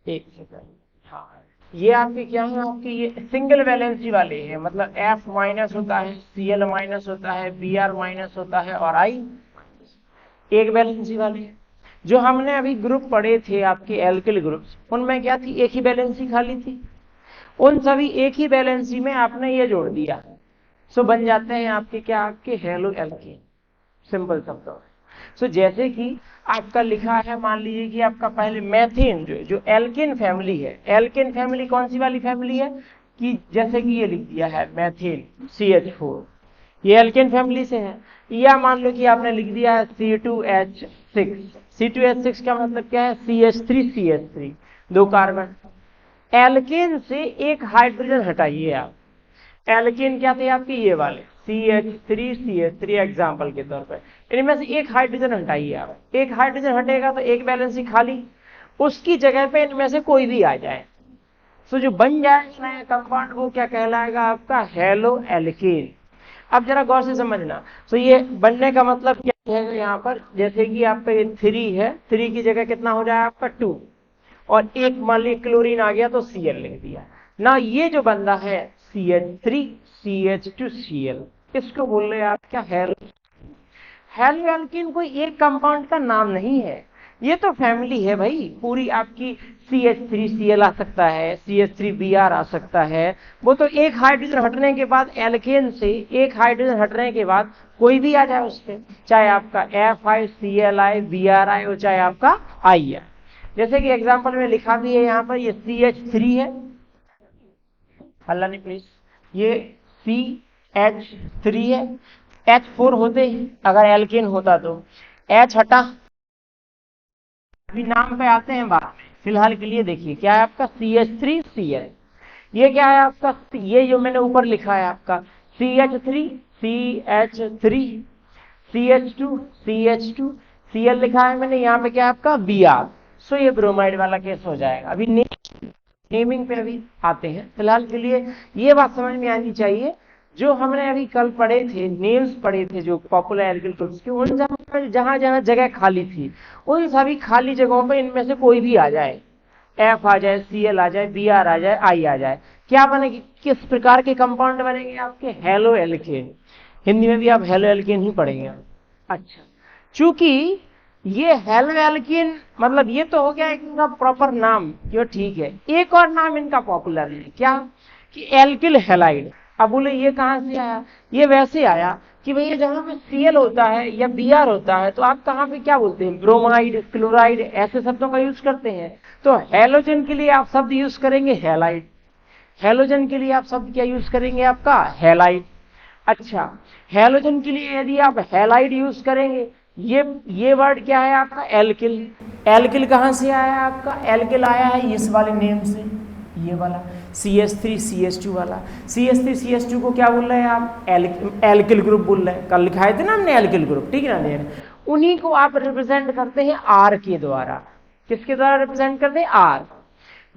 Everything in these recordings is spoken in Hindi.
एक सेकंड, हाँ ये आपके क्या है, आपके ये सिंगल वैलेंसी वाले हैं, मतलब F माइनस होता है, Cl माइनस होता है, Br माइनस होता है और I एक वैलेंसी वाले हैं। जो हमने अभी ग्रुप पढ़े थे आपके एल्किल ग्रुप्स, उनमें क्या थी, एक ही वैलेंसी खाली थी। उन सभी एक ही वैलेंसी में आपने ये जोड़ दिया, सो बन जाते हैं आपके क्या, आपके हेलो एल्कीन, सिंपल शब्दों में। सो जैसे कि आपका लिखा है, मान लीजिए कि आपका पहले मैथेन जो एल्किन फैमिली है, एल्किन फैमिली कौन सी वाली फैमिली है, कि जैसे कि ये लिख दिया है मैथेन CH4, ये एल्केन फैमिली से है। या मान लो कि आपने लिख दिया है C2H6, C2H6 का मतलब क्या है, CH3CH3, दो कार्बन। एल्केन से एक हाइड्रोजन हटाइए आप, एल्केन क्या थे आपके ये वाले CH3CH3 एग्जाम्पल के तौर पर, इनमें से एक हाइड्रोजन हटाइए आप, एक हाइड्रोजन हटेगा तो एक वैलेंसी खाली, उसकी जगह पे इनमें से कोई भी आ जाए, तो जो बन जाएगा नया कंपाउंड वो क्या कहलाएगा, आपका हेलो एल्केन। अब जरा गौर से समझना, तो ये बनने का मतलब क्या है यहाँ पर, जैसे कि आपका ये 3 है, 3 की जगह कितना हो जाए आपका 2, और एक मान लीजिए क्लोरीन आ गया तो Cl लिख दिया ना, ये जो बंदा है CH3CH2Cl, इसको बोल रहे हैं आप क्या, हेलो एल्कीन कोई एक कंपाउंड का नाम नहीं है, ये तो फैमिली है भाई पूरी आपकी। CH3Cl आ सकता है, CH3Br आ सकता है, वो तो एक हाइड्रोजन हटने के बाद, एल्केन से एक हाइड्रोजन हटने के बाद कोई भी आ जाए उस पर, चाहे आपका FiCli Bri हो, चाहे आपका I है। जैसे कि एग्जांपल में लिखा भी है यहाँ पर, ये CH3 है, अल्लाह ने प्लीज, ये CH3 है, H4 होते ही अगर एल्केन होता तो, H हटा, अभी नाम पे आते हैं बाद में, फिलहाल के लिए देखिए क्या है आपका CH3Cl, ये क्या है आपका, ये जो मैंने ऊपर लिखा है आपका CH3 CH3 CH2 CH2 Cl लिखा है मैंने, यहाँ पे क्या है आपका Br, सो ये ब्रोमाइड वाला केस हो जाएगा। अभी नेमिंग पे अभी आते हैं, फिलहाल के लिए ये बात समझ में आनी चाहिए, जो हमने अभी कल पढ़े थे, नेम्स पढ़े थे जो पॉपुलर एल्किल ग्रुप्स के, उन जहां जहां जगह खाली थी, उन सभी खाली जगहों पे इनमें से कोई भी आ जाए, F आ जाए, Cl आ जाए, Br आ जाए, I आ जाए, क्या बनेगी, किस प्रकार के कंपाउंड बनेंगे आपके, हेलो एल्केन। हिंदी में भी आप हेलो एल्केन ही पढ़ेंगे। अच्छा, चूंकि ये हेलो एल्कीन, मतलब ये तो हो गया इनका प्रॉपर नाम, जो ठीक है, एक और नाम इनका पॉपुलर है क्या, कि एल्किल हैलाइड। अब बोले ये कहां से आया, ये वैसे आया कि भैया जहां पे Cl होता है या Br होता है, तो आप कहां पे क्या बोलते हैं, ब्रोमाइड, क्लोराइड, ऐसे शब्दों का यूज करते हैं। तो हेलोजन के लिए आप शब्द यूज करेंगे हैलाइड, हेलोजन के लिए आप शब्द क्या यूज करेंगे, आपका हैलाइड। अच्छा, हेलोजन के लिए यदि आप हैलाइड यूज करेंगे, ये वर्ड क्या है आपका, एल्किल। एल्किल कहां से आया आपका, एल्किल आया है इस वाले नेम से, ये वाला CH3CH2 वाला। CH3CH2 को क्या बोल रहे हैं आप, एल्किल ग्रुप बोल रहे हैं, कल लिखाए थे ना हमने एल्किल ग्रुप, ठीक है ना, उन्हीं को आप रिप्रेजेंट करते हैं R के द्वारा। किसके द्वारा रिप्रेजेंट करते हैं, R।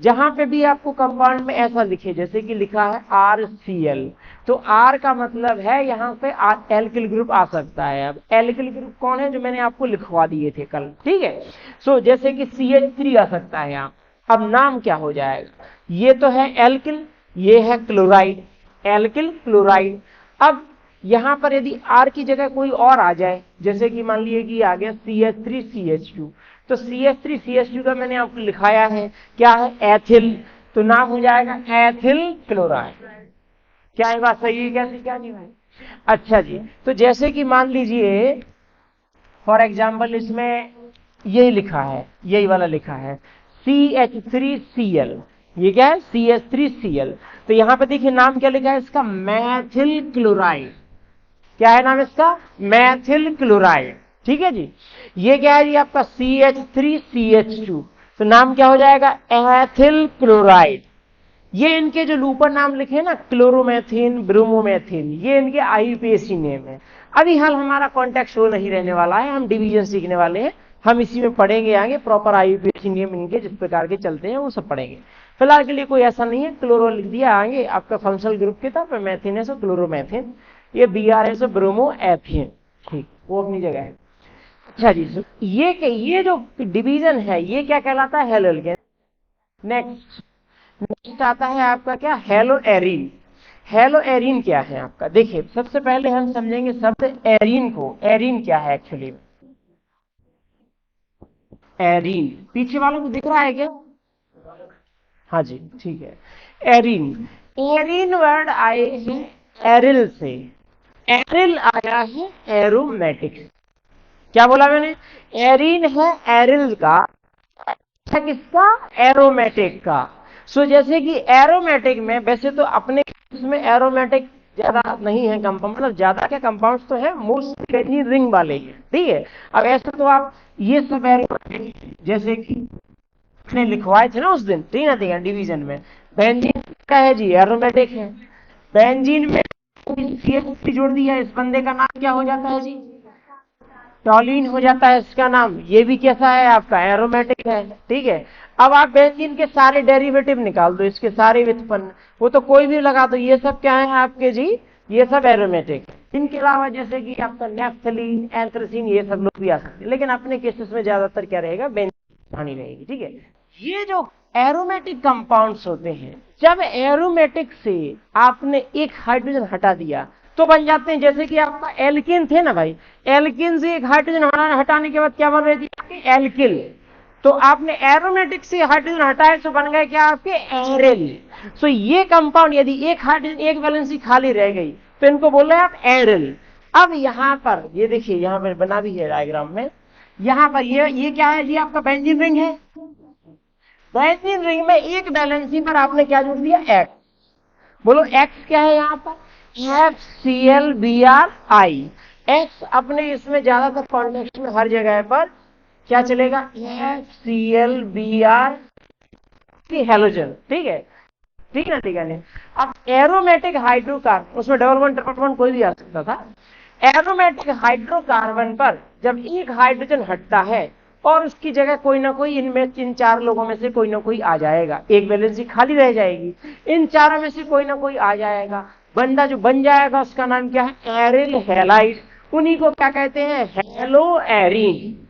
जहां पे भी आपको कंपाउंड में ऐसा लिखे, जैसे कि लिखा है RCl, तो R का मतलब है यहाँ पे एल्किल ग्रुप आ सकता है। अब एल्किल ग्रुप कौन है, जो मैंने आपको लिखवा दिए थे कल, ठीक है। सो जैसे कि CH3 आ सकता है यहाँ, अब नाम क्या हो जाएगा, ये तो है एल्किल, ये है क्लोराइड, एल्किल क्लोराइड। अब यहाँ पर यदि R की जगह कोई और आ जाए, जैसे कि मान लीजिए कि आ गया CH3CH2, तो CH3CH2 का मैंने आपको लिखाया है क्या है, एथिल, तो नाम हो जाएगा एथिल क्लोराइड। क्या ये बात सही है, कैसे क्या नहीं भाई। अच्छा जी, तो जैसे कि मान लीजिए फॉर एग्जाम्पल इसमें यही लिखा है, यही वाला लिखा है CH3Cl, ये क्या है CH3Cl, तो यहाँ पे देखिए नाम क्या लिखा है इसका, मैथिल क्लोराइड। क्या है नाम इसका, मैथिल क्लोराइड, ठीक है जी। ये क्या है जी आपका CH3CH2, तो नाम क्या हो जाएगा, एथिल क्लोराइड। ये इनके जो लूपर नाम लिखे ना, क्लोरोमेथिन, ब्रोमोमेथिन, ये इनके IUPAC नेम है। अभी हाल हमारा कॉन्टेक्ट शो नहीं रहने वाला है, हम डिवीजन सीखने वाले हैं, हम इसी में पढ़ेंगे आगे, प्रॉपर IUPAC नेम इनके जिस प्रकार के चलते हैं वो सब पढ़ेंगे। फिलहाल के लिए कोई ऐसा नहीं है, क्लोरो लिख दिया, आगे आपका फंक्शनल ग्रुप के तौर पर मैथिन है सो क्लोरोमेथिन, ये Br है सो ब्रोमो एथिन, ठीक, वो अपनी जगह है। अच्छा जी, ये जो डिवीजन है ये क्या कहलाता है, हेलो एल्केन। नेक्स्ट नेक्स्ट आता है आपका क्या, हेलो एरीन। हेलो एरीन क्या है आपका, देखिए सबसे पहले हम समझेंगे शब्द एरीन को। एरीन क्या है एक्चुअली, एरीन पीछे वालों को दिख रहा है क्या? हाँ जी ठीक है। एरीन, एरीन वर्ड आए हैं एरिल से। एरिल आया है एरोमेटिक। क्या बोला मैंने, एरीन है एरिल का, किसका, एरोमेटिक का। सो जैसे कि एरोमेटिक में वैसे तो अपने इसमें एरोमेटिक ज्यादा नहीं है कंपाउंड, मतलब ज्यादा क्या कंपाउंड्स तो है, मोस्टली रिंग वाले ही है, ठीक है। अब ऐसे तो आप ये सब एरोमेटिक जैसे कि ने लिखवाए थे ना उस दिन, ठीक है ना, डिवीजन में बेंजीन का है जी, एरोमेटिक है। बेंजीन में CH3 जोड़ दिया, इस बंदे का नाम क्या हो जाता है जी, टॉलिन हो जाता है इसका नाम। ये भी कैसा है आपका, एरोमेटिक है, ठीक है। अब आप बेंजीन के सारे डेरिवेटिव निकाल दो, इसके सारे व्युत्पन्न, वो तो कोई भी लगा दो, ये सब क्या है आपके जी, ये सब एरोमेटिक। इनके अलावा जैसे कि आपका नेफ्थलीन, एंथ्रेसीन, ये सब लोग भी आ सकते हैं, लेकिन अपने केसेस में ज्यादातर क्या रहेगा, बेंजीन पानी रहेगी, ठीक है। ये जो एरोमेटिक कंपाउंड्स होते हैं, जब एरोमेटिक से आपने एक हाइड्रोजन हटा दिया तो बन जाते हैं, जैसे कि आपका एल्किन थे ना भाई, एल्किन से एक हाइड्रोजन हटाने के बाद क्या बन रही थी आपकी, एल्किल। तो आपने एरोमेटिक से हाइड्रोजन हटाए तो बन गए क्या आपके, एरिल। सो ये कंपाउंड यदि एक हाइड्रोजन एक वैलेंसी खाली रह गई तो इनको बोल रहे हैं आप एरिल। अब यहां पर ये देखिए, यहां पर बना भी है डायग्राम में, यहां पर ये क्या है जी, आपका बेंजीन रिंग है। बेंजीन रिंग में एक वैलेंसी पर आपने क्या जोड़ दिया, एक्स। बोलो एक्स क्या है यहाँ पर, FClBr। एक्स अपने इसमें ज्यादातर कॉन्टेक्स्ट में हर जगह पर क्या चलेगा, FClBr हेलोजन, ठीक है, ठीक है, ठीक है नहीं। अब एरोमेटिक हाइड्रोकार्बन, उसमें डबल वन ट्रिपल वन कोई भी आ सकता था। एरोमेटिक हाइड्रोकार्बन पर जब एक हाइड्रोजन हटता है और उसकी जगह कोई ना कोई इनमें इन चार लोगों में से कोई ना कोई आ जाएगा, एक वैलेंसी खाली रह जाएगी, इन चारों में से कोई ना कोई आ जाएगा, बंदा जो बन जाएगा उसका नाम क्या है, एरिल हैलाइड। उन्हीं को क्या कहते हैं, हेलो एरीन।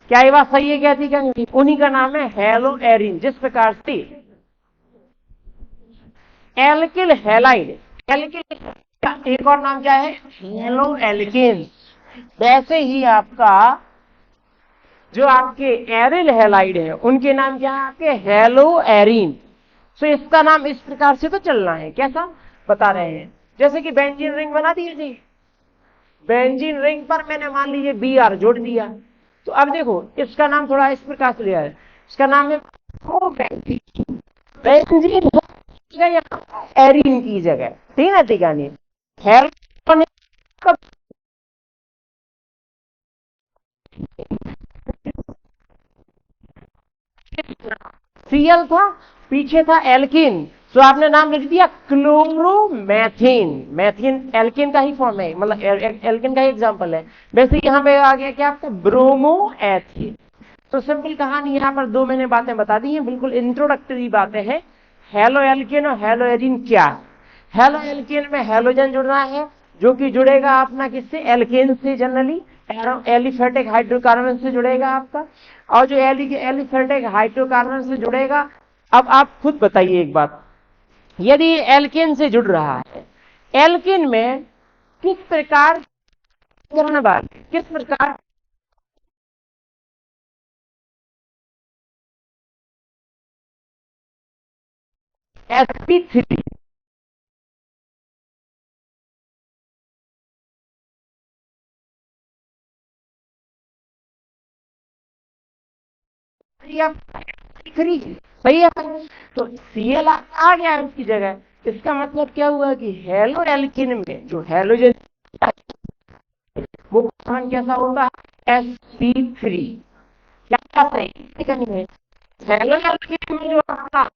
क्या ये बात सही है, क्या थी क्या नहीं, उन्हीं का नाम है हेलो एरीन। जिस प्रकार से एल्किल हैलाइड, एल्किल का एक और नाम क्या है, हेलो एल्केन, वैसे ही आपका जो आपके एरिल हैलाइड है उनके नाम क्या है आपके, हेलो एरीन। सो इसका नाम इस प्रकार से तो चलना है, कैसा बता रहे हैं, जैसे कि बेंजीन रिंग बना दी जी, बेंजीन रिंग पर मैंने मान लीजिए Br जोड़ दिया, तो अब देखो इसका नाम थोड़ा इस प्रकार से लिया है, इसका नाम है बेंजीन, बेंजीन एरीन की जगह, ठीक है, ठीक है। हेलो Cl था, पीछे था एल्किन, तो आपने नाम लिख दिया क्लोरोमेथिन। मैथिन एल्किन का ही फॉर्म है, मतलब एल्किन का ही एग्जांपल है। वैसे यहाँ पे आ गया क्या आपका, ब्रोमोएथिन। तो सिंपल कहानी, यहाँ पर दो मैंने बातें बता दी हैं, बिल्कुल इंट्रोडक्टरी बातें हैं। हेलो एल्किन और हेलो एरीन क्या, हेलो एल्किन में हेलोजन जुड़ना है, जो कि जुड़ेगा अपना किससे, एल्केन से, जनरली एलिफेटिक हाइड्रोकार्बन से जुड़ेगा आपका, और जो एलिफेटिक हाइड्रोकार्बन से जुड़ेगा। अब आप खुद बताइए एक बात, यदि एल्केन से जुड़ रहा है, एल्केन में किस प्रकार किस प्रकार sp3 सही है। तो Cl आ गया उसकी जगह, इसका मतलब क्या हुआ कि हेलो एल्किन में जो हेलोजन वो कौन कैसा होता है, sp3। क्या सही नहीं है, हेलो एल्किन में जो आपका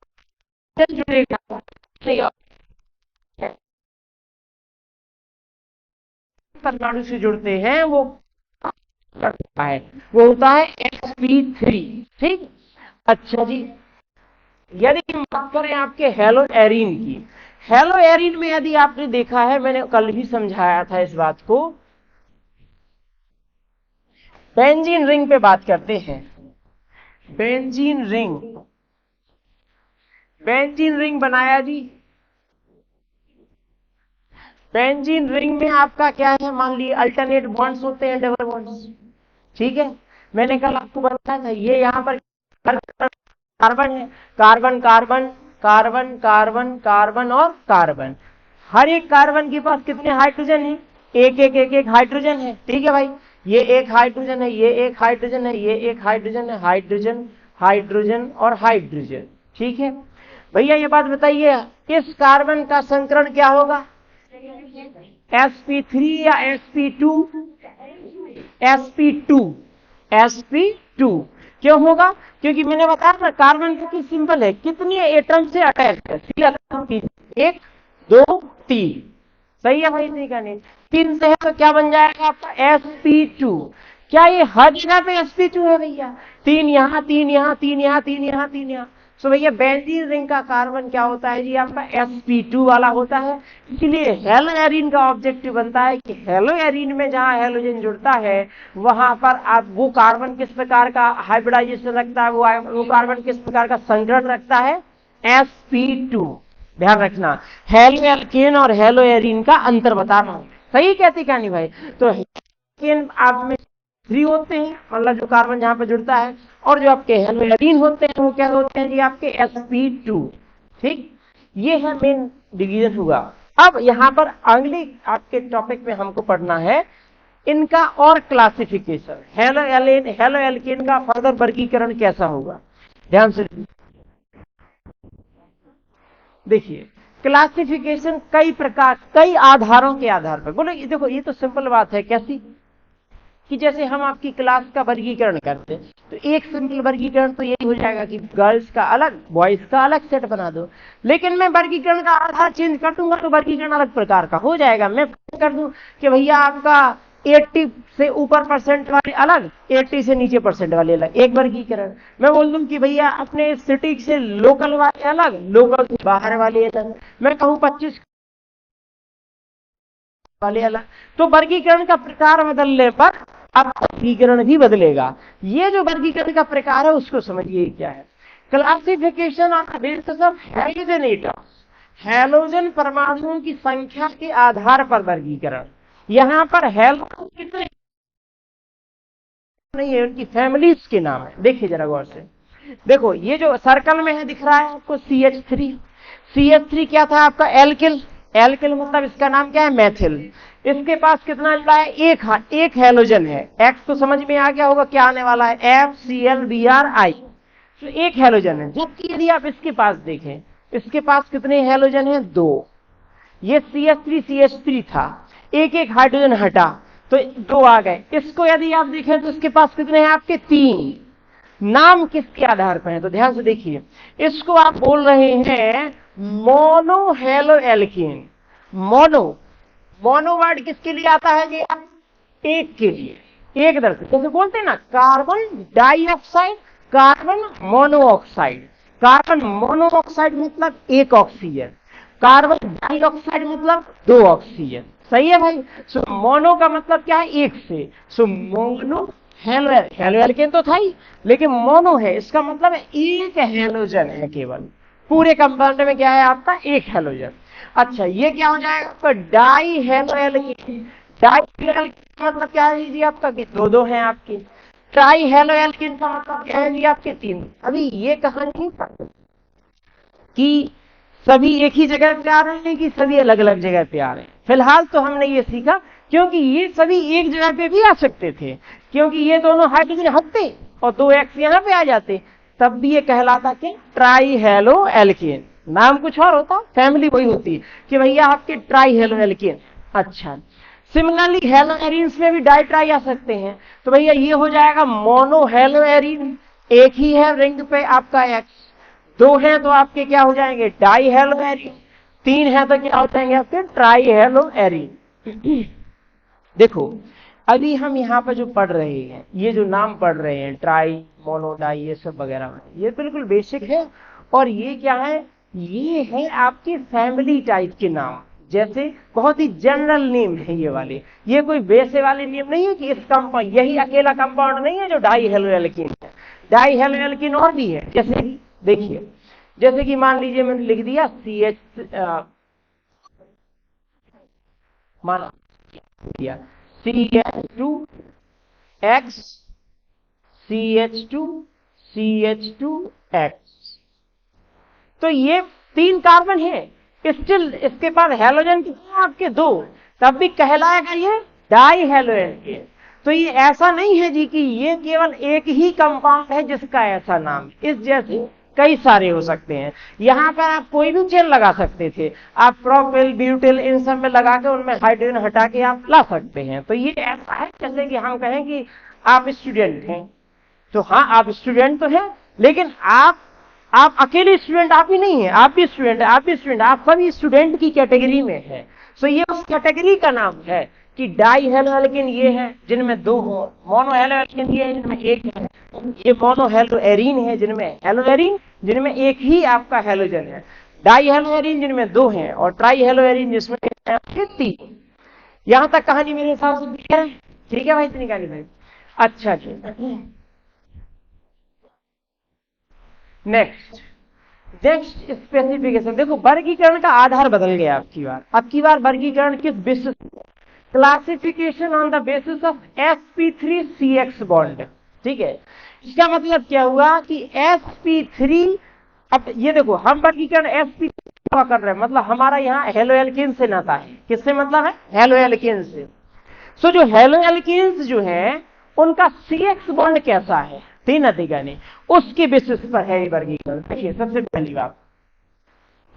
जुड़ेगा परमाणु से जुड़ते हैं वो है, वो होता है sp3, ठीक। अच्छा जी, यदि हम बात करें आपके हेलो एरीन की, हेलो एरीन में यदि आपने देखा है, मैंने कल भी समझाया था इस बात को, बेंजीन रिंग पे बात करते हैं, बेंजीन रिंग बेंजीन रिंग बनाया जी। बेंजीन रिंग में आपका क्या है, मान लीजिए अल्टरनेट बॉन्ड्स होते हैं, डबल बॉन्ड्स, ठीक है। मैंने कल आपको बताया था, ये यहाँ पर कार्बन है, carbon carbon carbon carbon carbon और कार्बन। हर एक कार्बन के पास कितने हाइड्रोजन है, एक एक एक एक हाइड्रोजन है, ठीक है भाई। ये एक हाइड्रोजन है, ये एक हाइड्रोजन है, ये एक हाइड्रोजन है, हाइड्रोजन हाइड्रोजन और हाइड्रोजन, ठीक है भैया। ये बात बताइए, इस कार्बन का संकरण क्या होगा, sp3 या sp2? sp2, sp2 क्यों होगा, क्योंकि मैंने बताया ना कार्बन की सिंपल है, कितने एटम से अटैच है, 1 2 3, सही है भाई, नहीं करनी 3 से है तो क्या बन जाएगा आपका sp2। क्या ये हर जगह पे sp2 है भैया, 3 यहाँ 3 यहाँ 3 यहाँ 3 यहाँ 3 यहाँ। सो भैया बेंजीन रिंग का कार्बन क्या होता है जी आपका sp2 वाला होता है। इसलिए हेलो एरीन का ऑब्जेक्टिव बनता है कि हेलो एरीन में जहां हेलोजन जुड़ता है वहां पर आप वो कार्बन किस प्रकार का हाइब्रिडाइजेशन रखता है, वो कार्बन किस प्रकार का संकरण रखता है, sp2। ध्यान रखना, हेलो एल्केन और हेलो एरीन का अंतर बताना, सही कहती कहानी भाई। तो एल्केन आप में 3 होते हैं, मतलब जो कार्बन जहां पर जुड़ता है, और जो आपके हेलो एरीन होते हैं वो क्या होते हैं जी आपके sp2, ठीक। ये है मेन डिवीजन हुआ। अब यहां पर अगले आपके टॉपिक में हमको पढ़ना है इनका और classification, halo alkene halo alkane का फर्दर वर्गीकरण कैसा होगा। ध्यान से देखिए, क्लासिफिकेशन कई प्रकार, कई आधारों के आधार पर। बोले देखो ये तो सिंपल बात है, कैसी कि जैसे हम आपकी क्लास का वर्गीकरण करते हैं तो एक सिंपल वर्गीकरण तो यही हो जाएगा कि गर्ल्स का अलग, बॉयज का अलग सेट बना दो। लेकिन मैं वर्गीकरण का आधार चेंज कर दूंगा तो वर्गीकरण अलग प्रकार का हो जाएगा। मैं कर दूं कि भैया आपका 80 से ऊपर परसेंट वाले अलग, 80 से नीचे परसेंट वाले अलग, एक वर्गीकरण। मैं बोल दूं कि भैया अपने सिटी से लोकल वाले अलग, लोकल से बाहर वाले अलग। मैं कहूँ 25 वाले अलग, तो वर्गीकरण का प्रकार बदलने पर अब वर्गीकरण भी बदलेगा। ये जो वर्गीकरण का प्रकार है उसको समझिए क्या है, classification on the basis of halogen atoms, halogen परमाणुओं की संख्या के आधार पर वर्गीकरण। यहाँ पर हैलोजन कितने नहीं है, उनकी फैमिलीज के नाम है। देखिए जरा गौर से, देखो ये जो सर्कल में है दिख रहा है आपको CH3, CH3 क्या था आपका एल्किल, एल्किल मतलब इसका नाम क्या है मेथिल। इसके पास कितना जुड़ा है, एक हैलोजन है, एक्स तो समझ में आ गया होगा क्या आने वाला है, FClBrI, तो एक हैलोजन है। जबकि यदि आप इसके पास देखें, इसके पास कितने हैलोजन है, 2। ये CH3 था, एक एक हाइड्रोजन हटा तो 2 आ गए। इसको यदि आप देखें तो इसके पास कितने हैं आपके, 3। नाम किसके आधार पर है, तो ध्यान से देखिए, इसको आप बोल रहे हैं mono halo alkane. Mono word किसके लिए आता है जी, एक के लिए, एक दर से, जैसे बोलते हैं ना carbon dioxide, carbon monoxide. Carbon monoxide मतलब एक ऑक्सीजन, कार्बन डाइऑक्साइड मतलब 2 ऑक्सीजन, सही है भाई। सो मोनो का मतलब क्या है, एक से, सो मोनो हेलो एल्केन तो था ही, लेकिन मोनो है, इसका मतलब है एक हेलोजन है केवल, पूरे कंपाउंड में क्या है आपका, एक हेलोजन। अच्छा ये क्या हो जाएगा आपका, die halo alkane. Die hello मतलब क्या है जी आपका, कि 2 हैं आपके। ट्राई हेलो एल्केन का मतलब क्या है जी आपके, 3। अभी ये कहानी कि सभी एक ही जगह पे आ रहे हैं कि सभी अलग अलग जगह पे आ रहे हैं, फिलहाल तो हमने ये सीखा, क्योंकि ये सभी एक जगह पे भी आ सकते थे, क्योंकि ये दोनों हाइड्रोजन हटते और 2 एक्स यहाँ पे आ जाते, तब भी ये कहलाता कि ट्राई हेलो एल्केन। नाम कुछ और होता, फैमिली वही होती कि भैया आपके ट्राई हेलो एल्केन। अच्छा सिमिलरली हेलो एरीन्स में भी डाई ट्राई आ सकते हैं, तो भैया ये हो जाएगा मोनो हेलो एरीन, एक ही है रिंग पे आपका एक्स। 2 हैं तो आपके क्या हो जाएंगे, डाई हेलो एरीन। 3 हैं तो क्या हो जाएंगे आपके, ट्राई हेलो एरीन। देखो अभी हम यहाँ पर जो पढ़ रहे हैं, ये जो नाम पढ़ रहे हैं ट्राई मोनो डाई ये सब वगैरह, ये बिल्कुल बेसिक है। और ये क्या है, ये है आपके फैमिली टाइप के नाम, जैसे बहुत ही जनरल नेम है ये वाले, ये कोई वैसे वाले नेम नहीं है कि इस कंपाउंड, यही अकेला कंपाउंड नहीं है जो डाई हेलो एल्केन है। डाई हेलो एल्केन और भी है, जैसे देखिए जैसे कि मान लीजिए मैंने लिख दिया CH, माना दिया CH2X CH2CH2X, तो ये 3 कार्बन है, स्टिल इसके पास हैलोजन कितने आपके 2, तब भी कहलाएगा ये डाई हैलो एल्केन। तो ये ऐसा नहीं है जी कि ये केवल एक ही कंपाउंड है जिसका ऐसा नाम, इस जैसे कई सारे हो सकते हैं। यहां पर आप कोई भी चेन लगा सकते थे, आप प्रोपिल ब्यूटिल इन सब में लगा के उनमें हाइड्रोजन हटा के आप ला सकते हैं। तो ये ऐसा है जैसे कि हम कहें कि आप स्टूडेंट हैं, तो हाँ आप स्टूडेंट तो हैं, लेकिन आप अकेले स्टूडेंट आप ही नहीं है, आप भी स्टूडेंट है, आप भी स्टूडेंट, आप सभी स्टूडेंट की कैटेगरी में है। सो ये उस कैटेगरी का नाम है कि डाई हेलो एल्केन ये है जिनमें 2 हो, मोनो हेलो एल्केन ये है जिनमें 1 है, ये मोनो हेलो एरीन है जिनमें हेलो एरीन जिनमें 1 ही आपका हेलोजन है, डाई हेलो एरीन जिनमें 2 हैं, और ट्राई हेलो एरीन जिसमें 3। यहां तक कहानी मेरे हिसाब से क्लियर है? ठीक है भाई, इतनी कहानी भाई। अच्छा जी, नेक्स्ट स्पेसिफिकेशन। देखो वर्गीकरण का आधार बदल गया अब की बार वर्गीकरण किस basis, classification on the basis of sp3CX bond. ठीक है, इसका मतलब क्या हुआ कि sp3, अब ये देखो हम वर्गीकरण sp3 कर रहे हैं, मतलब हमारा यहाँ हेलो एल्केन से नाता है, किससे मतलब है? हेलो एल्केन से। सो जो हेलो एल्केन्स जो है उनका CX बॉन्ड कैसा है, तीन अधिका नहीं, उसके बेसिस पर है ये वर्गीकरण। देखिए सबसे पहली बात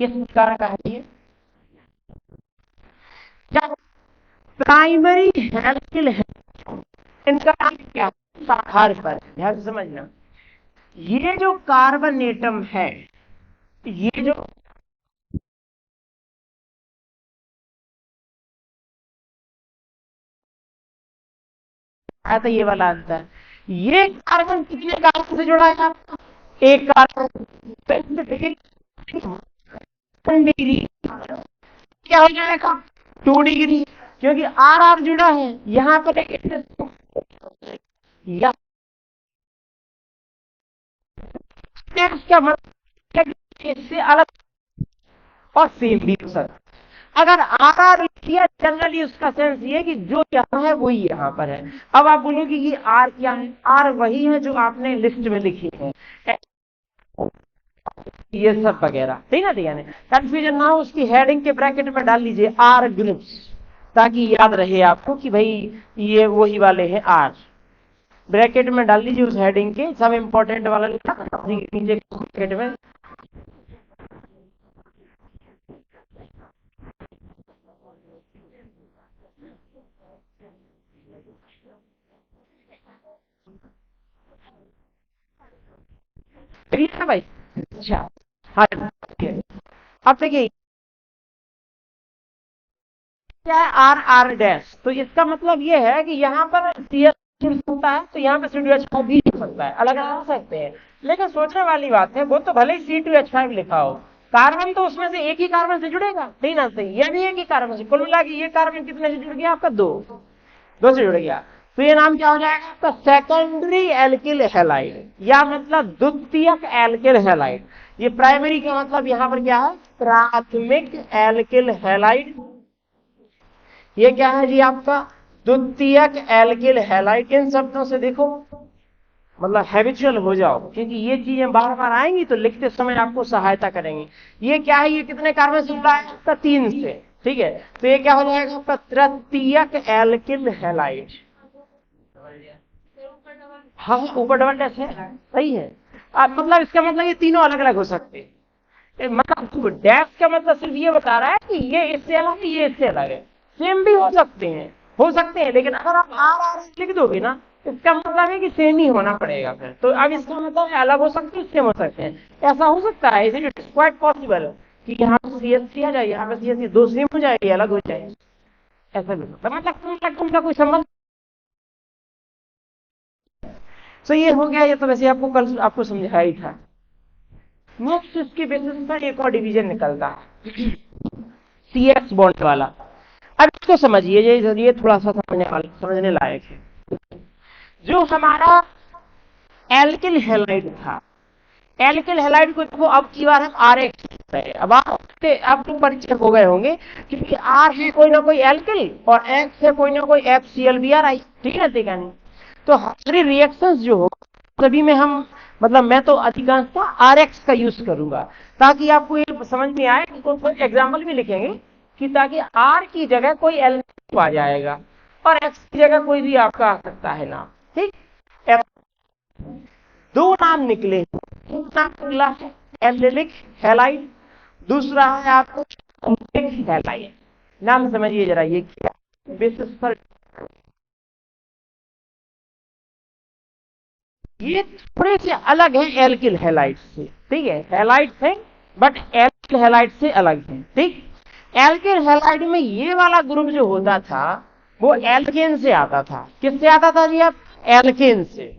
किस प्रकार का है ये, जब प्राइमरी हेल्किल है इनका क्या आधार पर, ध्यान से समझना, ये जो कार्बन एटम है, ये जो तो ये वाला अंतर, ये कार्बन कितने कार्बन से जुड़ा है आपका? एक कार्बन डिग्री, क्या हो जाएगा 2 डिग्री, क्योंकि आर जुड़ा है यहां पर या क्या मतलब इससे अलग और सेम भी हो सकता। अगर आर लिखिए जनरली उसका सेंस ये कि जो यहाँ है वही यहाँ पर है। अब आप बोलोगे कि आर क्या है, आर वही है जो आपने लिस्ट में लिखी है, ये सब वगैरह, ठीक है, कंफ्यूजन ना हो, उसकी हेडिंग के ब्रैकेट में डाल लीजिए आर ग्रुप्स, ताकि याद रहे आपको कि भाई ये वही वाले हैं आर, ब्रैकेट में डाल दीजिए उस हेडिंग के, सब इंपॉर्टेंट वाला नीचे ब्रैकेट में। ठीक है भाई, अच्छा हाँ, अब देखिए क्या है आर डैश, तो इसका मतलब ये है कि यहाँ पर होता है तो यहाँ पे C2H5 भी हो सकता है, अलग अलग हो सकते हैं, लेकिन सोचने वाली बात है वो तो भले ही C2H5 लिखा हो, कार्बन तो उसमें से एक ही कार्बन से जुड़ेगा, नहीं ना, सही, ये भी एक ही कार्बन से, कुल मिला के ये कार्बन कितने से जुड़ गया आपका? 2 से जुड़ गया, तो ये नाम क्या हो जाएगा आपका? सेकेंडरी एल्किल हैलाइड, या मतलब द्वितीयक एल्किल हैलाइड। ये प्राइमरी का मतलब यहाँ पर क्या है? प्राथमिक एल्किल हैलाइड। ये क्या है जी आपका? द्वितीयक एल्किल हैलाइड। इन शब्दों से देखो मतलब हैबिचुअल हो जाओ, क्योंकि ये चीजें बार बार आएंगी तो लिखते समय आपको सहायता करेंगी। ये क्या है? ये कितने कार्बन से जुड़ा है आपका? 3 से, ठीक है, तो ये क्या हो जाएगा आपका? तृतीयक एल्किल हैलाइड। हाँ ऊपर डबल डैश है, सही है। मतलब इसका मतलब ये तीनों अलग अलग हो सकते हैं, मतलब डैश का मतलब सिर्फ ये बता रहा है कि ये इससे अलग है, ये इससे अलग है, सेम भी हो सकते हैं, लेकिन अगर आप आर लिख दोगे ना, इसका मतलब है कि सेम ही होना पड़ेगा फिर। तो अब इसका मतलब अलग हो सकते हैं, सेम हो सकते हैं, ऐसा हो सकता है, इट इज क्वाइट पॉसिबल कि यहाँ पे CH3 आ जाए, यहाँ पे CH3, 2 सेम हो जाएगी, अलग हो जाए, ऐसा भी होता है, मतलब उनका कोई संबंध। तो ये हो गया, ये तो वैसे आपको कल आपको समझाया ही था। नेक्स्ट इसके बेसिस पर एक और डिवीजन निकलता है CX बॉन्ड वाला। अब इसको समझिए, ये थोड़ा सा समझने लायक है। जो हमारा एल्किल हैलाइड था, एल्किल हैलाइड को देखो अब की बार हम RX है। अब आप तो परिचय हो गए होंगे, क्योंकि R है कोई ना कोई एल्किल और X है कोई ना कोई FCl-BrI, ठीक है देखा नहीं। तो हमारी रिएक्शंस जो हो सभी में हम मतलब मैं तो अधिकांशतः RX का यूज करूंगा, ताकि आपको ये समझ में आए कि कोई एग्जाम्पल भी लिखेंगे कि ताकि R की जगह कोई एल्किल आ जाएगा और X की जगह कोई भी आपका आ सकता है नाम, ठीक। दो नाम निकले, नाम निकला है एल्किलिक हैलाइड, दूसरा है आपको हैलाइड। नाम समझिए जरा ये क्या बेसिस पर, ये थोड़े से अलग है एल्किल हैलाइड से, ठीक है। हैलाइड है बट एल्किल हैलाइड से अलग है, ठीक। एल्किल हैलाइड में ये वाला ग्रुप जो होता था वो एल्केन से आता था। किससे आता था जी आप? एल्केन से।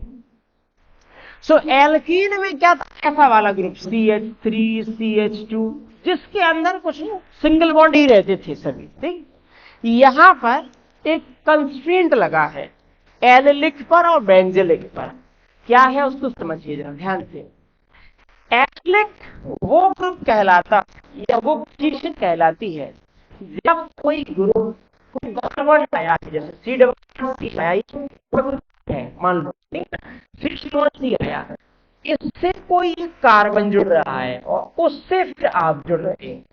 सो एल्कीन में क्या था? ऐसा वाला ग्रुप CH3 CH2 जिसके अंदर कुछ सिंगल बॉन्ड ही रहते थे सभी, ठीक। यहां पर एक कंस्ट्रेंट लगा है एलिलिक पर और बेंजिलिक पर। क्या है उसको समझिए जरा ध्यान से। एलिलिक वो ग्रुप कहलाता या वो पोजीशन कहलाती है जब कोई ग्रुप कोई बॉन्ड आया, जैसे C है मान लो, फिर आया, इससे कोई कार्बन जुड़ रहा है और उससे फिर आप जुड़ रहे हैं,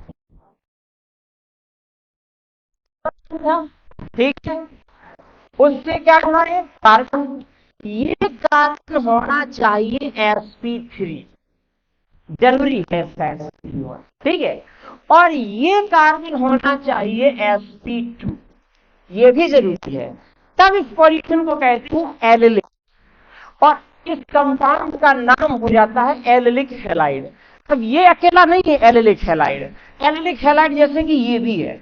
ठीक है। उससे क्या होना है? कार्बन। ये कार्बन होना चाहिए sp3, जरूरी है sp3, ठीक है। और ये कार्बन होना चाहिए sp2, ये भी जरूरी है। तब इस पोजीशन को कहते हैं एलिलिक और इस कंपाउंड का नाम हो जाता है एलिलिक हैलाइड। अब ये अकेला नहीं है एलिलिक हैलाइड। एलिलिक हैलाइड जैसे कि ये भी है,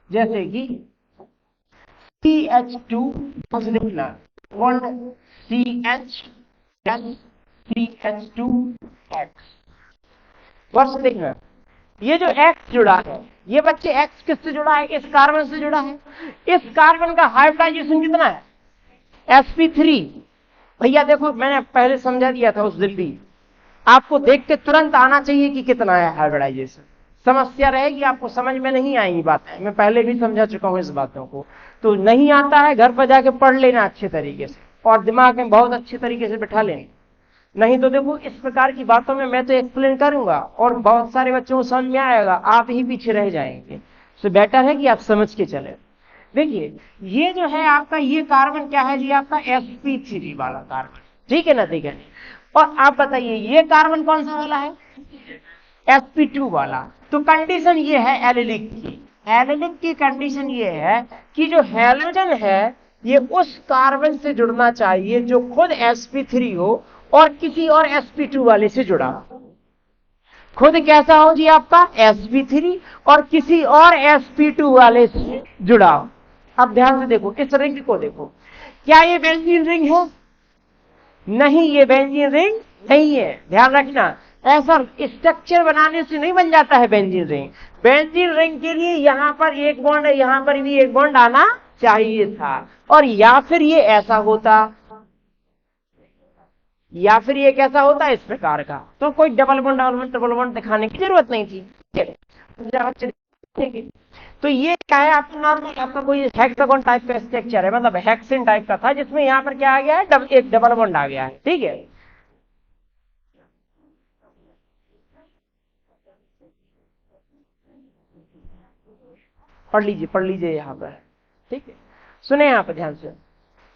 जैसे कि CH2 लिखना बॉन्ड CH2X वर्ष देखना। ये जो X जुड़ा है, ये बच्चे X किससे जुड़ा है? इस कार्बन से जुड़ा है। इस कार्बन का हाइब्रिडाइजेशन कितना है? sp3। भैया देखो मैंने पहले समझा दिया था उस दिन भी, आपको देख के तुरंत आना चाहिए कि कितना है हाइब्रिडाइजेशन। समस्या रहेगी, आपको समझ में नहीं आएंगी बातें, मैं पहले भी समझा चुका हूं इस बातों को। तो नहीं आता है घर पर जाके पढ़ लेना अच्छे तरीके से और दिमाग में बहुत अच्छे तरीके से बिठा लेना। नहीं तो देखो इस प्रकार की बातों में मैं तो एक्सप्लेन करूंगा और बहुत सारे बच्चों को समझ में आएगा, आप ही पीछे रह जाएंगे। तो बेटर है कि आप समझ के चले। देखिए ये जो है आपका ये कार्बन क्या है जी? आपका sp3 वाला कार्बन, ठीक है ना? देखिए और आप बताइए ये कार्बन कौन सा वाला है? sp2 वाला। तो कंडीशन ये है एलिलिक की। एलिलिक की कंडीशन ये है कि जो हैलोजन है ये उस कार्बन से जुड़ना चाहिए जो खुद sp3 हो और किसी और sp2 वाले से जुड़ा हो। खुद कैसा हो जी? आपका sp3 और किसी और sp2 वाले से जुड़ा हो। अब ध्यान से देखो इस रिंग को देखो, क्या ये बेंजीन रिंग है? नहीं, ये बेंजीन रिंग नहीं है। ध्यान रखना, ऐसा स्ट्रक्चर बनाने से नहीं बन जाता है बेंजीन रिंग। बेंजीन रिंग के लिए यहां पर एक बॉन्ड है, यहां पर भी एक बॉन्ड आना चाहिए था, और या फिर ये ऐसा होता या फिर ये कैसा होता है इस प्रकार का। तो कोई डबल बॉन्ड दिखाने की जरूरत नहीं थी। तो ये क्या है? आपका नॉर्मल आपका कोई हेक्सागोन टाइप का स्ट्रक्चर है, मतलब हेक्सेन टाइप का था, जिसमें यहाँ पर क्या आ गया है? एक डबल बॉन्ड आ गया है, ठीक है। पढ़ लीजिए यहाँ पर, ठीक है। सुने यहाँ पर ध्यान से।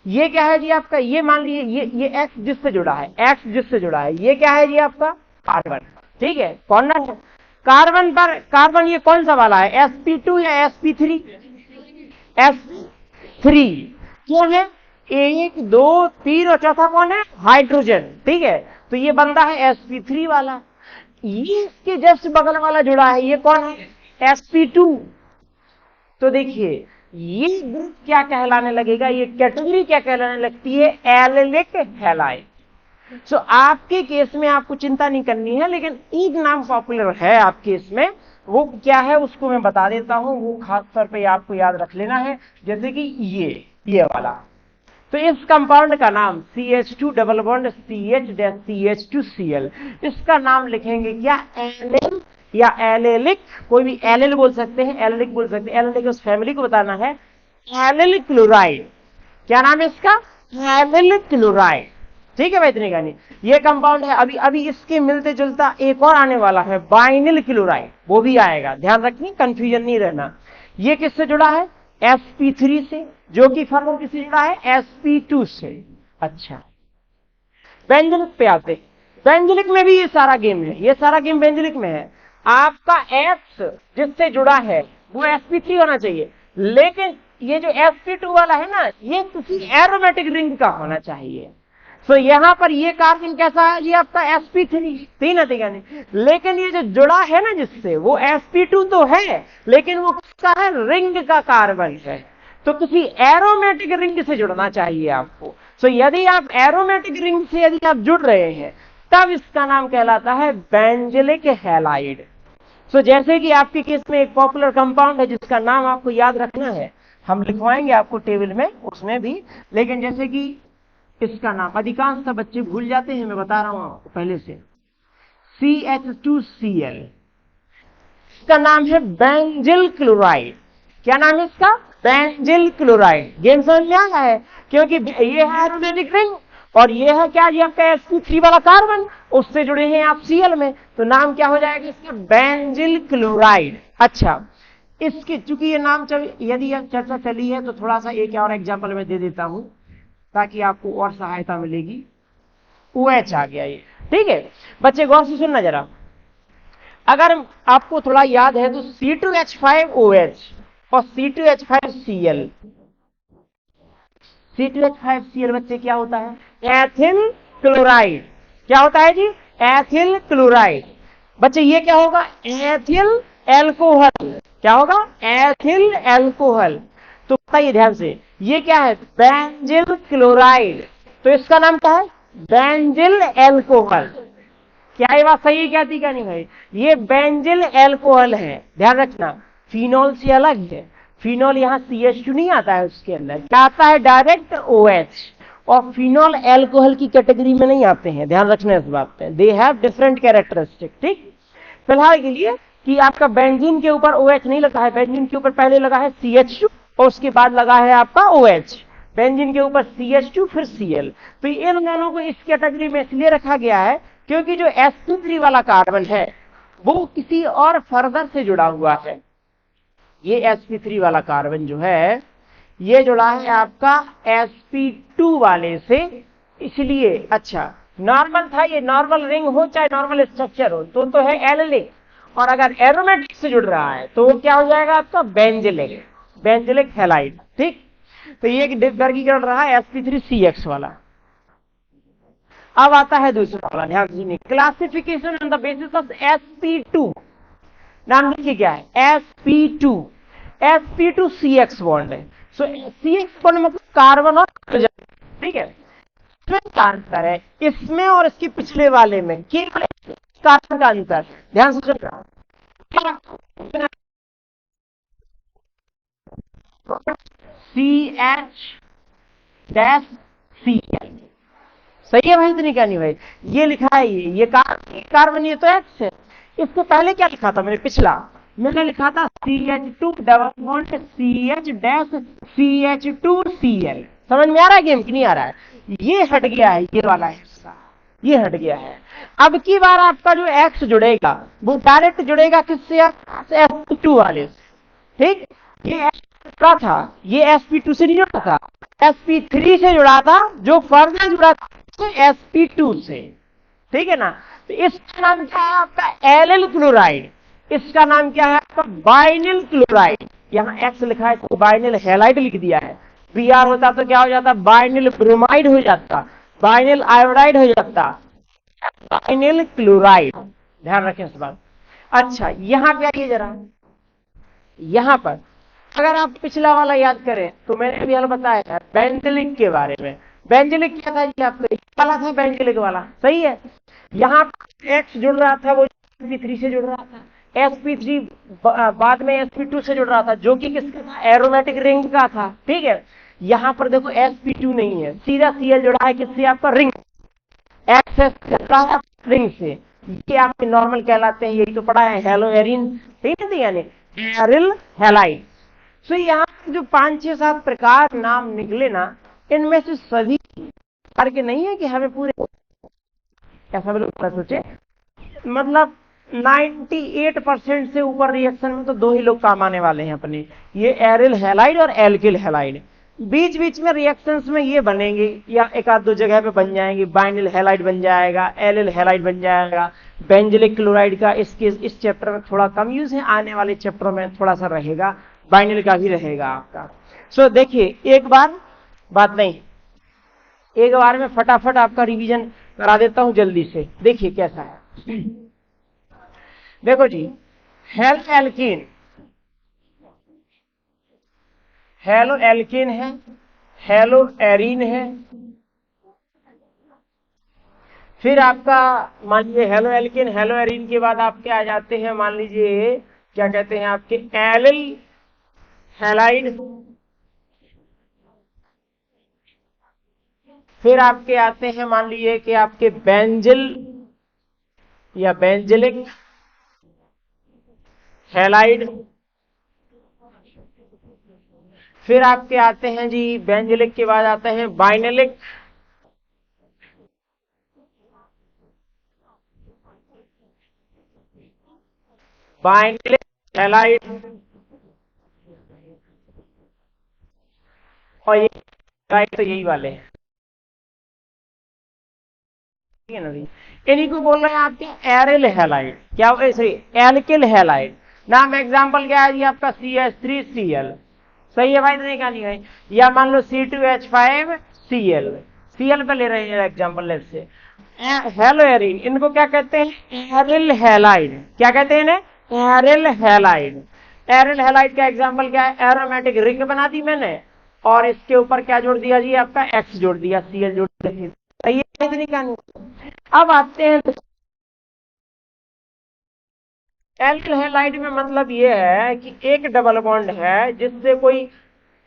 ये क्या है जी आपका? ये मान लीजिए ये एक्स जिससे जुड़ा है, एक्स जिससे जुड़ा है, ये क्या है जी आपका? कार्बन, ठीक है। कौन है कार्बन पर? कार्बन ये कौन सा वाला है? sp2 या sp3? s3 क्यों है? 1 2 3 और चौथा कौन है? हाइड्रोजन, ठीक है। तो ये बंदा है sp3 वाला। ये इसके जस्ट बगल वाला जुड़ा है, ये कौन है? sp2। तो देखिए ये ग्रुप क्या कहलाने लगेगा? ये कैटेगरी क्या कहलाने लगती है? Allylic halide. सो आपके केस में आपको चिंता नहीं करनी है, लेकिन एक नाम पॉपुलर है आपके इसमें, वो क्या है उसको मैं बता देता हूं, वो खास तौर पे आपको याद रख लेना है। जैसे कि ये वाला, तो इस कंपाउंड का नाम CH2 डबल बॉन्ड CH-CH2Cl, इसका नाम लिखेंगे क्या, एलिल या एलिलिक, कोई भी एलिल बोल सकते हैं, एलिलिक बोल सकते हैं, एलिलिक उस फैमिली को बताना है, एलिल क्लोराइड। क्या नाम है इसका, एलिल क्लोराइड। ठीक है भाई, इतनी कहानी। ये कंपाउंड है। अभी इसके मिलते जुलता एक और आने वाला है, बाइनिल क्लोराइड, वो भी आएगा, ध्यान रखनी, कंफ्यूजन नहीं रहना। ये किससे जुड़ा है, sp3 से, जो कि फर्दर किससे जुड़ा है, sp2 से। अच्छा, बेंजलिक पे आते, बेंजलिक में भी ये सारा गेम है, ये सारा गेम बेंजलिक में है। आपका S जिससे जुड़ा है वो sp3 होना चाहिए, लेकिन ये जो sp2 वाला है ना, ये किसी एरोमेटिक रिंग का होना चाहिए। तो यहां पर ये कार्बन कैसा है, ये आपका sp3, तीन है, लेकिन ये जो जुड़ा है ना जिससे, वो sp2 तो है, लेकिन वो किसका है, रिंग का कार्बन है। तो किसी एरोमेटिक रिंग से जुड़ना चाहिए आपको। सो यदि आप एरोमेटिक रिंग से यदि आप जुड़ रहे हैं, तब इसका नाम कहलाता है बेंजिलिक हैलाइड। सो जैसे कि आपके केस में एक पॉपुलर कंपाउंड है जिसका नाम आपको याद रखना है, हम लिखवाएंगे आपको टेबल में, उसमें भी, लेकिन जैसे कि इसका नाम अधिकांशतः बच्चे भूल जाते हैं, मैं बता रहा हूं आपको पहले से, CH2Cl, इसका नाम है बेंजिल क्लोराइड। क्या नाम है इसका, बेंजिल क्लोराइड। गेम समझ में आया है, क्योंकि ये है एरोमेटिक रिंग और ये है क्या, ये आपका sp3 वाला कार्बन, उससे जुड़े हैं आप Cl में, तो नाम क्या हो जाएगा इसका, बेंजिल क्लोराइड। अच्छा, इसके चूंकि ये नाम यदि चर्चा चली है तो थोड़ा सा एक और एग्जाम्पल मैं दे देता हूं ताकि आपको और सहायता मिलेगी। OH आ गया ये, ठीक है बच्चे, गौर से सुनना जरा। अगर आपको थोड़ा याद है तो C2H5OH और C2H5Cl, C2H5Cl बच्चे क्या होता है, एथिल क्लोराइड। क्या होता है जी, एथिल क्लोराइड। बच्चे ये क्या होगा, एथिल एल्कोहल। क्या होगा, एथिल एल्कोहल। तो बताइए ध्यान से, ये क्या है, बेंजिल क्लोराइड। तो इसका नाम क्या है, बेंजिल एल्कोहल। क्या ये बात सही है, क्या थी क्या नहीं भाई, ये बेंजिल एल्कोहल है, ध्यान रखना, फिनॉल से अलग है। फिनॉल यहाँ CH2 नहीं आता है, उसके अंदर क्या आता है, डायरेक्ट OH, और फिनॉल एल्कोहल की कैटेगरी में नहीं आते हैं, ध्यान रखना इस बात पे, दे हैव डिफरेंट कैरेक्टरिस्टिक। ठीक, फिलहाल के लिए कि आपका बेंजीन के ऊपर OH नहीं लगा है, बेंजीन के ऊपर पहले लगा है CH2 और उसके बाद लगा है आपका OH, बेंजीन के ऊपर CH2 फिर Cl। तो इन दोनों को इस कैटेगरी में इसलिए रखा गया है क्योंकि जो sp3 वाला कार्बन है वो किसी और फर्दर से जुड़ा हुआ है। ये sp3 वाला कार्बन जो है ये जुड़ा है आपका sp2 वाले से, इसलिए अच्छा नॉर्मल था, ये नॉर्मल रिंग हो चाहे नॉर्मल स्ट्रक्चर हो तो है एलिलिक, और अगर एरोमेटिक से जुड़ रहा है तो वो क्या हो जाएगा आपका, बेंजिलिक, बेंजिलिक हैलाइड। ठीक, तो ये वर्गीकरण रहा है sp3CX वाला। अब आता है दूसरा वाला, ध्यान दीजिए, classification on the basis of sp2। नाम देखिए क्या है, sp2, sp2CX बॉन्ड है। सो CX बॉन्ड मतलब कार्बन और हाइड्रोजन, ठीक है, इसमें क्या अंतर है, इसमें और इसके पिछले वाले में केवल कार्बन का अंतर, ध्यान से सुनिएगा। CH-Cl, सही है भाई, इतनी क्या नहीं भाई, ये लिखा है, ये कार्बन, ये तो X है। इससे पहले क्या लिखा था मैंने, पिछला मैंने लिखा था CH2 डबल बॉन्ड CH-CH2Cl। समझ में आ रहा है गेम कि नहीं आ रहा है, ये हट गया है, ये वाला हिस्सा ये हट गया है। अब की बार आपका जो X जुड़ेगा वो डायरेक्ट जुड़ेगा किससे, sp2 वाले से। ठीक, ये जुड़ा था, ये sp2 से नहीं जुड़ा था, sp3 से जुड़ा था, जो फर्दर जुड़ा था sp2 से। ठीक है ना, तो इसका नाम क्या है आपका, एलिल क्लोराइड। इसका नाम क्या है आपका, बाइनिल क्लोराइड। यहाँ X लिखा है तो बाइनिल हैलाइड लिख दिया है, Br होता तो क्या हो जाता, बाइनिल ब्रोमाइड हो जाता, बाइनिल आयोडाइड हो जाता, बाइनिल क्लोराइड। ध्यान रखें इस बात। अच्छा, यहाँ पे आइए जरा, यहाँ पर अगर आप पिछला वाला याद करें तो मैंने भी हल बताया था बेंजिलिक के बारे में। बेंजिलिक क्या था जी, आपको वाला था बेंजिलिक वाला, सही है। यहाँ X जुड़ रहा था वो sp3 से जुड़ रहा था, sp3 बाद में sp2 से जुड़ रहा था, जो कि किसका था, एरोमेटिक रिंग का था। ठीक है, यहाँ पर देखो sp2 नहीं है, सीधा Cl जुड़ा है किससे, आपका रिंग, एक्सेस करता है रिंग से, ये आपके नॉर्मल कहलाते हैं, यही तो पढ़ा है हेलो एरिन, ठीक है, यानी एरिल हैलाइड। तो यहाँ जो 5 6 7 प्रकार नाम निकले ना, इनमें से सभी प्रकार के नहीं है कि हमें पूरे, ऐसा बिल्कुल सोचे, मतलब 98% से ऊपर रिएक्शन में तो 2 ही लोग काम आने वाले हैं अपने, ये एरिल हैलाइड और एल्किल हैलाइड। बीच बीच में रिएक्शंस में ये बनेंगे या एक आध 2 जगह पे बन जाएंगे, बाइनिल हैलाइड बन जाएगा, एलिल हैलाइड बन जाएगा, बेंजिलिक क्लोराइड का इस चैप्टर में थोड़ा कम यूज है, आने वाले चैप्टर में थोड़ा सा रहेगा, बाइनिल का भी रहेगा आपका। सो देखिए एक बार बात नहीं, एक बार में फटाफट आपका रिवीजन करा देता हूं जल्दी से, देखिए कैसा है। देखो जी, हेलो एल्कीन, हेलो एल्कीन है, हेलो एरीन है, फिर आपका मान लीजिए हेलो एल्कीन हेलो एरीन के बाद आपके आ जाते हैं, मान लीजिए क्या कहते हैं आपके एलिल हैलाइड, फिर आपके आते हैं मान लीजिए कि आपके बेंजिल या बेंजिलिक हैलाइड, फिर आपके आते हैं जी बेंजिलिक के बाद आते हैं बाइनेलिक, बाइनेलिक हैलाइड, और ये तो यही वाले हैं, इन्हीं को बोल रहे हैं आपके एरिल हैलाइड, क्या सॉरी एल्किल हैलाइड। नाम एग्जांपल क्या है जी आपका CH3Cl, सही है भाई, नहीं कहानी है, या मान लो C2H5Cl, Cl पे ले रहे हैं एग्जांपल लेफ्ट से। हेलो एरिन, इनको क्या कहते हैं, एरिल हैलाइड, क्या कहते हैं इन्हें, एरिल हैलाइड। एरिल हैलाइड का एग्जांपल क्या है, एरोमेटिक रिंग बना दी मैंने और इसके ऊपर क्या जोड़ दिया जी आपका, X जोड़ दिया, Cl जोड़ दिया, सही है इतनी कहानी। अब आते हैं एल्किल हैलाइड में, मतलब ये है कि एक डबल बॉन्ड है जिससे कोई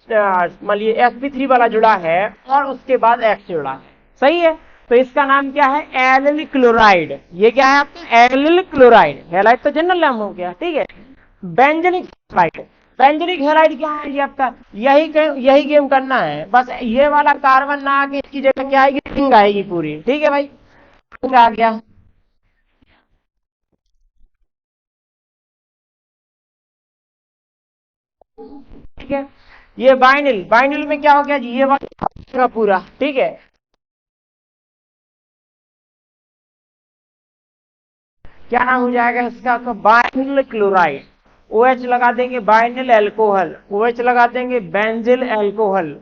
मान लीजिए sp3 वाला जुड़ा है और उसके बाद X जुड़ा है, सही है, तो इसका नाम क्या है, एलिल क्लोराइड। ये क्या है आपका, एलिल क्लोराइड, हैलाइड तो जनरल नाम हो गया, ठीक है। बेंजलिक हैलाइड, बेंजलिक हैलाइड क्या है जी आपका, यही गेम करना है, बस ये वाला कार्बन ना आके इसकी जगह क्या आएगी, रिंग आएगी पूरी, ठीक है भाई, आ गया। ठीक है, ये बाइनिल, बाइनिल में क्या हो गया जी, ये वाला पूरा, ठीक है, क्या नाम हो जाएगा इसका, तो बाइनिल क्लोराइड, OH लगा देंगे, बाइनिल एल्कोहल, OH लगा देंगे, बेंजिल एल्कोहल,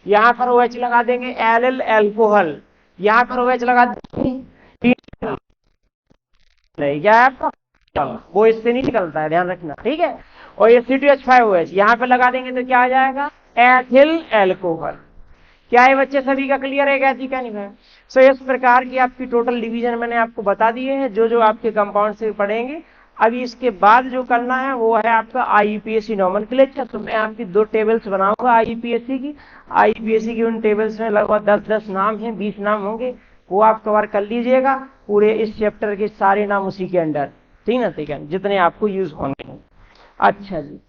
यहाँ पर OH लगा देंगे, एलिल एल्कोहल, यहाँ पर OH लगा देंगे, क्या है आपका, वो इससे नहीं निकलता है, ध्यान रखना, ठीक है। और ये C2H5OH यहाँ पे लगा देंगे तो क्या आ जाएगा, एथिल एल्कोहल। क्या है बच्चे, सभी का क्लियर है, कैसी क्या नहीं है। सो इस प्रकार की आपकी टोटल डिवीजन मैंने आपको बता दिए हैं, जो जो आपके कंपाउंड से पढ़ेंगे। अभी इसके बाद जो करना है वो है आपका IUPAC नॉमेनक्लेचर। तो मैं आपकी 2 टेबल्स बनाऊंगा IUPAC की, IUPAC की उन टेबल्स में लगभग 10-10 नाम हैं, 20 नाम होंगे, वो आप कवर कर लीजिएगा, पूरे इस चैप्टर के सारे नाम उसी के अंडर, ठीक है, जितने आपको यूज होंगे। अच्छा जी।